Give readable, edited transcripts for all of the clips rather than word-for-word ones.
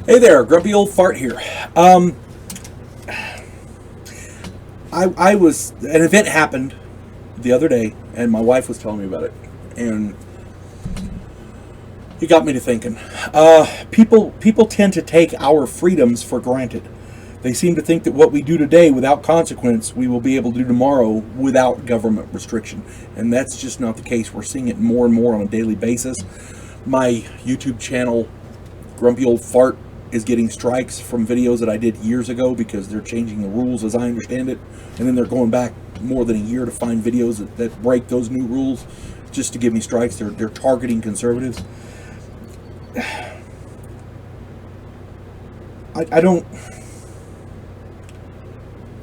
Hey there, Grumpy Old Fart here. I was, an event happened the other day, and my wife was telling me about it, and it got me to thinking. People tend to take our freedoms for granted. They seem to think that what we do today without consequence, we will be able to do tomorrow without government restriction, and that's just not the case. We're seeing it more and more on a daily basis. My YouTube channel, Grumpy Old Fart, is getting strikes from videos that I did years ago because they're changing the rules as I understand it, and then they're going back more than a year to find videos that break those new rules just to give me strikes. They're targeting conservatives. I don't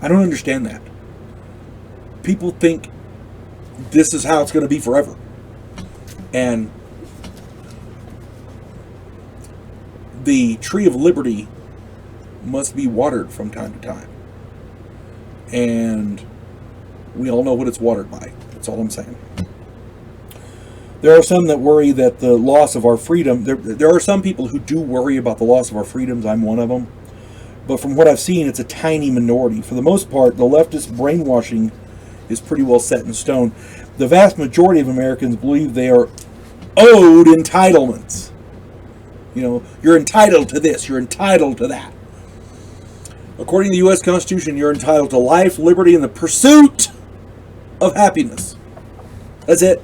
understand that. People think this is how it's going to be forever, and the tree of liberty must be watered from time to time. And we all know what it's watered by. That's all I'm saying. There are some that worry that the loss of our freedom, there are some people who do worry about the loss of our freedoms. I'm one of them. But from what I've seen, it's a tiny minority. For the most part, the leftist brainwashing is pretty well set in stone. The vast majority of Americans believe they are owed entitlements. You know, you're entitled to this, you're entitled to that. According to the U.S. Constitution, you're entitled to life, liberty, and the pursuit of happiness. That's it.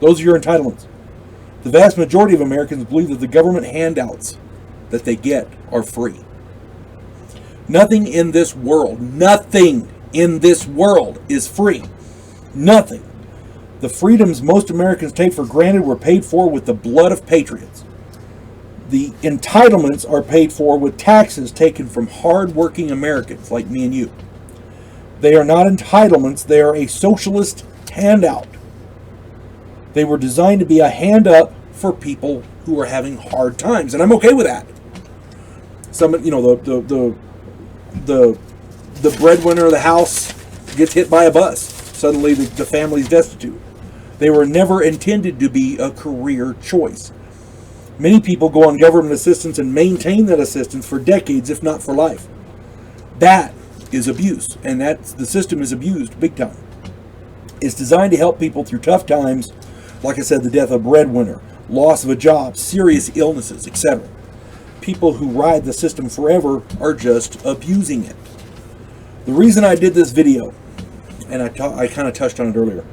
Those are your entitlements. The vast majority of Americans believe that the government handouts that they get are free. Nothing in this world is free. Nothing. The freedoms most Americans take for granted were paid for with the blood of patriots. The entitlements are paid for with taxes taken from hard-working Americans like me and you. They are not entitlements, they are a socialist handout. They were designed to be a hand up for people who are having hard times, and I'm okay with that. Some, you know, the breadwinner of the house gets hit by a bus. Suddenly the family's destitute. They were never intended to be a career choice. Many people go on government assistance and maintain that assistance for decades, if not for life. That is abuse, and the system is abused big time. It's designed to help people through tough times, like I said, the death of a breadwinner, loss of a job, serious illnesses, etc. People who ride the system forever are just abusing it. The reason I did this video, and I kind of touched on it earlier,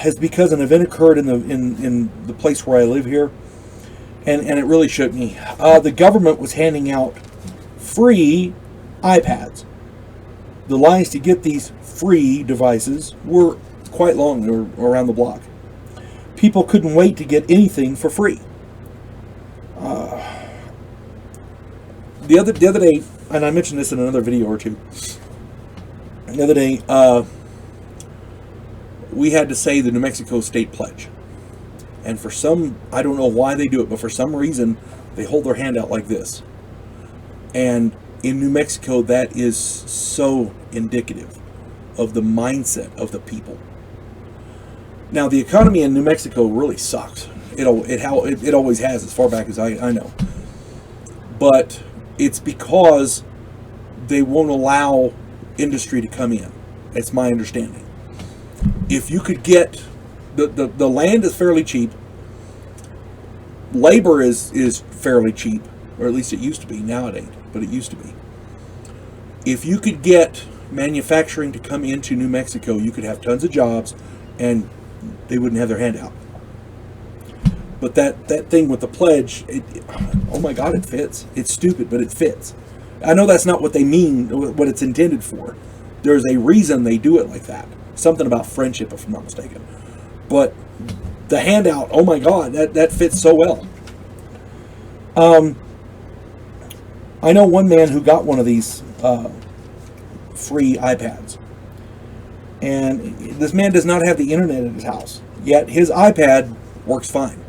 is because an event occurred in the place where I live here. And it really shook me. The government was handing out free iPads. The lines to get these free devices were quite long. They were around the block. People couldn't wait to get anything for free. The other day, and I mentioned this in another video or two, the other day, we had to say the New Mexico State Pledge. And for some, I don't know why they do it, but for some reason, they hold their hand out like this. And in New Mexico, that is so indicative of the mindset of the people. Now, the economy in New Mexico really sucks. It always has, as far back as I know. But it's because they won't allow industry to come in. That's my understanding. If you could get... The land is fairly cheap. Labor is fairly cheap, or at least it used to be. Now it ain't, but it used to be. If you could get manufacturing to come into New Mexico, you could have tons of jobs, and they wouldn't have their hand out. But that thing with the pledge, oh my God, it fits. It's stupid, but it fits. I know that's not what they mean, what it's intended for. There's a reason they do it like that. Something about friendship, if I'm not mistaken. But the handout, oh my God, that fits so well. I know one man who got one of these free iPads. And this man does not have the internet at his house. Yet his iPad works fine.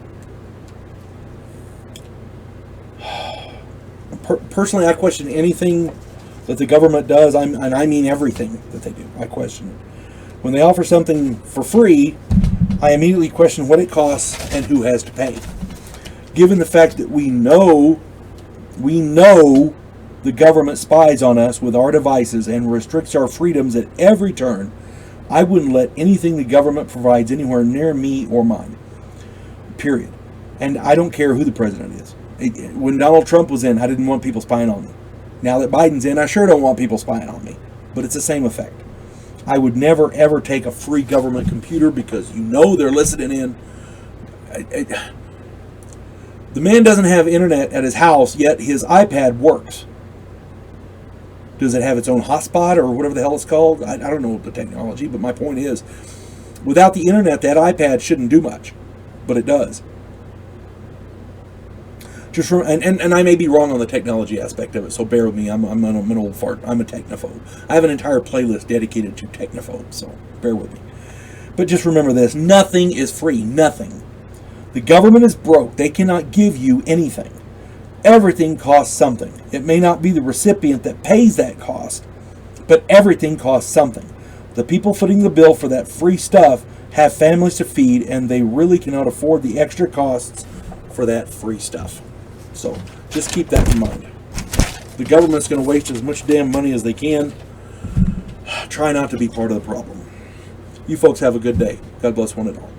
Personally, I question anything that the government does, and I mean everything that they do. I question it. When they offer something for free, I immediately question what it costs and who has to pay. Given the fact that we know We know the government spies on us with our devices and restricts our freedoms at every turn. I wouldn't let anything the government provides anywhere near me or mine. Period. And I don't care who the president is. When Donald Trump was in, I didn't want people spying on me. Now that Biden's in, I sure don't want people spying on me. But it's the same effect. I would never, ever take a free government computer because you know they're listening in. The man doesn't have internet at his house, yet his iPad works. Does it have its own hotspot or whatever the hell it's called? I don't know the technology, but my point is, without the internet, that iPad shouldn't do much. But it does. And I may be wrong on the technology aspect of it, so bear with me. I'm an old fart. I'm a technophobe. I have an entire playlist dedicated to technophobes, so bear with me. But just remember this. Nothing is free. Nothing. The government is broke. They cannot give you anything. Everything costs something. It may not be the recipient that pays that cost, but everything costs something. The people footing the bill for that free stuff have families to feed, and they really cannot afford the extra costs for that free stuff. So just keep that in mind. The government's going to waste as much damn money as they can. Try not to be part of the problem. You folks have a good day. God bless one and all.